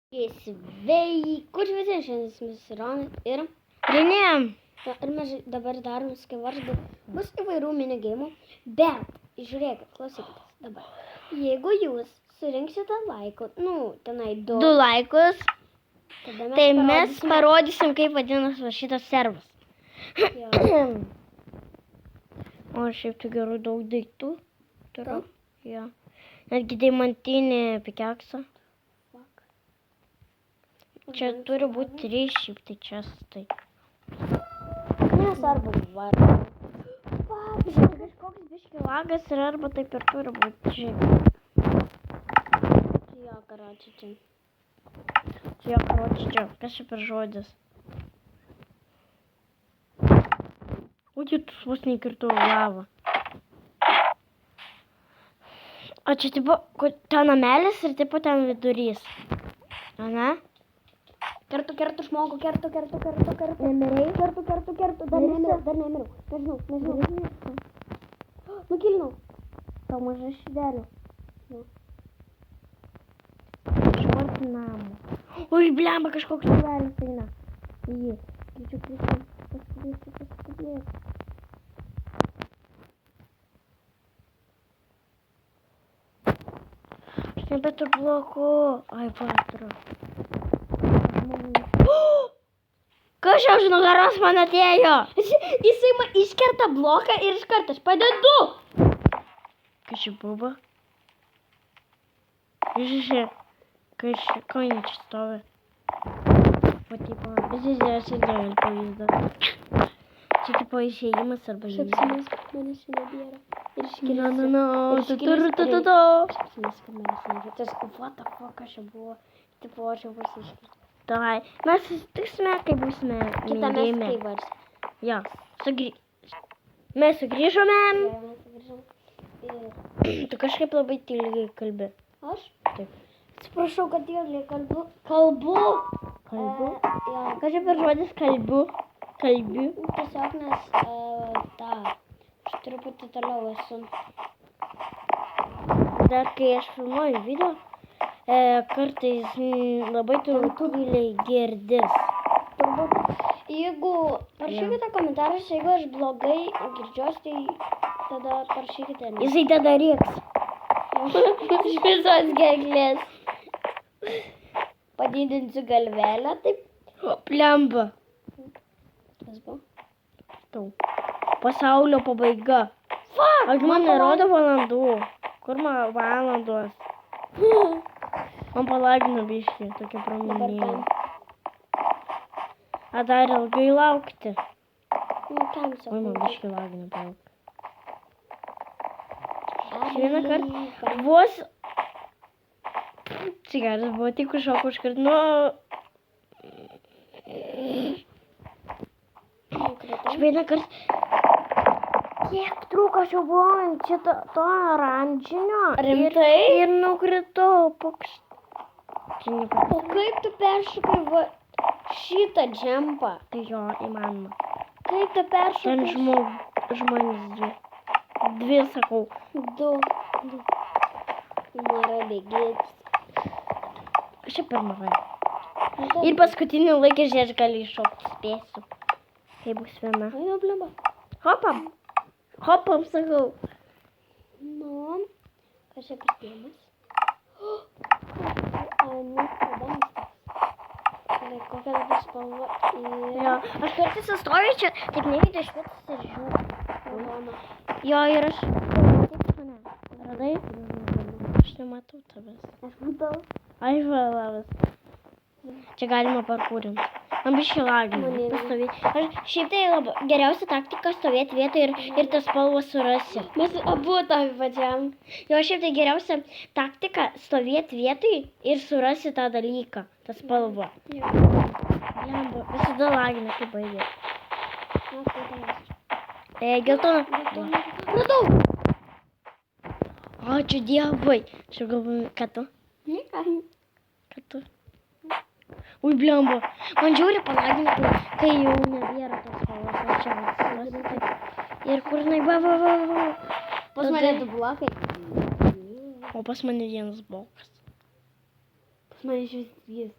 Sveiki, visi šiandien mes Ronai ir Renėjom. Ir mes dabar darom skaivardą. Bus įvairių minigėjimų, bet žiūrėkit, klausykitės dabar. Jeigu jūs surinksite laikų, tenai 2 laikus, tada tai mes parodysim, kaip vadinasi va šitas servas. Jo. O šiaip tai gerų daug daiktų turiu. Taip? Jo. Netgi deimantinį pikeksą. Čia turi būti 3 šiaip tai čia tai. Nes arba varą. Kažkoks biški lagas ir arba taip ir turi būti šiaip. Jo, karoči čia. Jo, karoči čia. Kas čia per žodis? Ui, tu vos neįkirtau lavą. O čia tipo, ten namelis ir tipo ten vidurys. Ane? Kertu žmogų, kertu. Nemirei? Kertu. Dar nemiriau. Nežinau. Nukilinau. Tau maža šidelė. Švart namo. Ui, blemba, kažkoks šidelis eina. Jį. Greičiau kristam. Paskubėsiu. Aš nebeturiu blokų. Ai, paturiu. Kas čia už nugaros man atėjo? Jisai man iškerta bloką ir iš karto aš padedu. Kas čia buvo? Žiūrėk, kas čia, koinė čia stovi. Va, tipo, aš irgi pavyzdą. Čia tipo išėjimas arba žymiai. Šapsimės, kad manęs čia nebėra. Ir iškilęs. Šapsimės, kad manęs nebėra. Tas, what the fuck, aš čia buvo. Tipo, aš jau bus iškilęs. Tai, mes susitiksime, kai būsime Kitame minigėjime. skaivarse. Jo, mes sugrįžome. Tu kažkaip labai tyliai kalbi. Aš? Taip. Atsiprašau, kad tyliai kalbu. Kalbu? Jo. Kas čia per žodis kalbiu? Tiesiog nes, aš truputį toliau esu. Dar kai aš filmuoju video, kartais labai tyliai girdis. Turbūt, jeigu parašykite komentaruose, jeigu aš blogai girdžiuosi, tai tada parašykite. Jisai tada rėks. Iš visos gerklės. Padidinsiu galvelę, taip. Plemba. Kas buvo? Tau. Pasaulio pabaiga. Aš man nerodo valandų. Kur man valandos? Man palagino biškį, tokia pramonėlė. A dar ilgai laukti. Kam Oi, man sakau? biškį lagino palauk. Vieną kartą vos... Cigaras buvo tik užšoko užkart. Aš vieną kartą... Kiek trūko aš jau buvau ant šito to oranžinio. Rimtai? Ir nukritau. Pukšt. O kaip tu peršokai šitą džempą? Tai jo, įmanoma. Kaip tu Ten peršokai? žmonės dvi sakau. 2. Nėra bėgėtis. Kas čia per mažai? Ir paskutinį laiką žiūrėk, gali iššokti, spėsiu. Tai bus viena. Oi, nu, blemba. Hopam, sakau. Nu, kas čia pripėjimas? Niekada nestės. Gerai, kokia dabar spalva ir... Jo, aš kartais sustoju čia, taip neveikia švietas ir žiūriu. Raudona. Jo, ir aš... Taip mane. Radai? Aš nematau tavęs. Aš matau. Ai, valavas. Čia galima parkūrinti. Man biškį lagina. Man Aš šiaip tai geriausia taktika stovėti vietoje ir tas spalvas surasi. Mes abu tą pačiam. Jo, šiaip tai geriausia taktika stovėti vietoje ir surasi tą dalyką, tą spalvą. Jo. Lemba, visada lagina, kaip baigė. Geltona. Radau. Ačiū Dievui. Aš galvoju, ką tu? Ką tu? Ui, blemba. Man žiūri palagina, kai jau nebėra tos spalvos. O čia surasi taip. Ir kur jinai, va. Pas mane 2 blokai. O pas mane vienas blokas. Man iš vis jis.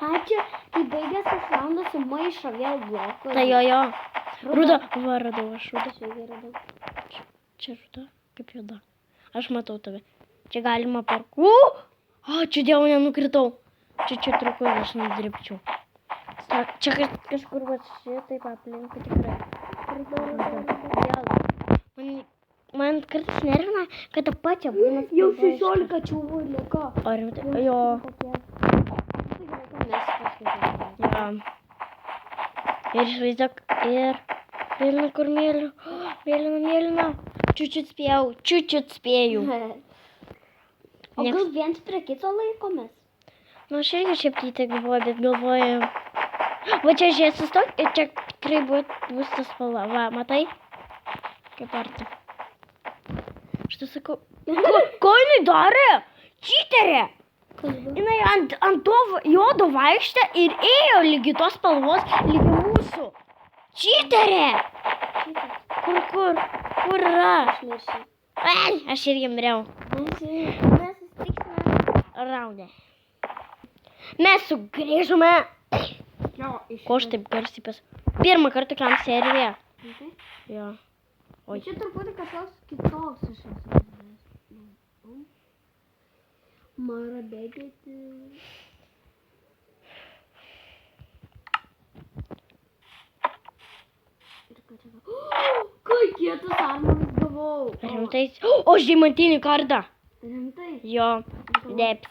Ačiū, kai baigęs tas raundas su maišo vėl bloku. Tai jo. Ruda. Va, radau aš rudą. Aš irgi radau. Čia ruda, kaip juoda. Aš matau tave. Čia galima Ačiū Dievui, nenukritau. Čia trūko, aš nudribčiau. Čia kažkur va šitaip aplinkui tikrai. Man kartais nervina, kad ta pačia būna. Jau 16 čiūvų liko. Ar rimtai? Jo. Ja. Ir išvaizduok, ir mėlyna, kur mėlyna. Mėlyna. Čiučiut spėjau. O gal viens prie kito laikomės? Nu, aš irgi šiaip tai taip galvoju, bet galvoju. Va čia žiūrėt sustok ir čia tikrai bus tas spalva. Va, matai? Kaip arti. Aš tai sakau, ko jinai darė? Čyterė! Jinai ant to juodo vaikštė ir ėjo lygi tos spalvos, lygi mūsų. Čyterė! Kur yra? Aš irgi miriau. Mes susitiksime Raunde. Mes sugrįžome. Ko aš taip garsiai Pirmą kartą kam seriją. Jo. Oi. Čia truputį kažkoks kitoks aš esu. Mara bėgėti. Kai kietas armas gavau. Rimtai. O, žymantinį kardą. Rimtai? Jo. Deps.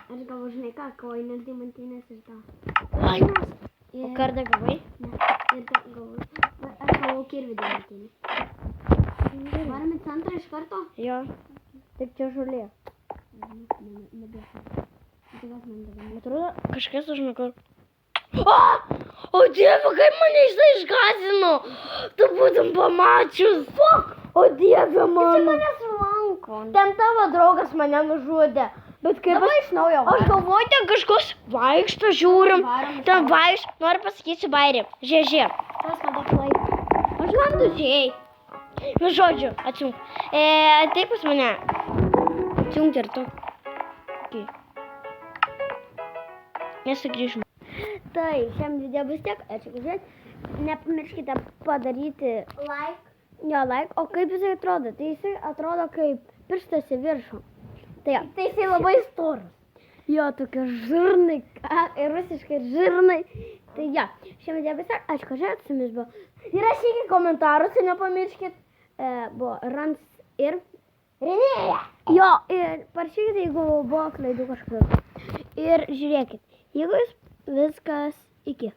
Aš gavau, žinai ką, koinės diamantinės ir tą. Oi. O kardą gavai? Ne, ir tą gavau. Aš gavau kirvį diamantinį. Varom į centrą iš karto? Jo. Taip čia žolė. Atrodo, kažkas užmėgur. O Dieve, kaip mane išgąsdino. Tu būtum pamačius. O Dieve, mano. Čia mane sulanko. Ten tavo draugas mane nužudė. Bet kaip Dabar iš naujo Aš galvoju, ten kažkoks vaikšto, žiūrim. Ten vaikšto. Noriu pasakyti bairį. Žiežė. Tas man dar laiko. Aš landu žiai. Nu, žodžiu, atsiunk. Taip pas mane. Atsiunk ir tu. Okay. Mes sugrįžime. Tai, šiam video bus tiek. Ačiū, kad žiūrėt. Nepamirškite padaryti like. Jo, like. O kaip jisai atrodo? Tai jisai atrodo kaip pirštas į viršų. Tai jisai labai storas. Jo, tokie žirnai. Rusiškai žirnai. Tai jo, šiam video bus tiek. Ačiū, kad žiūrėt. Su jumis buvo. Įrašykit komentarus, nepamirškit. Buvo Rans ir Renėja. Jo, ir parašykite, jeigu buvo klaidų kažkokių. Ir žiūrėkit, jeigu viskas iki.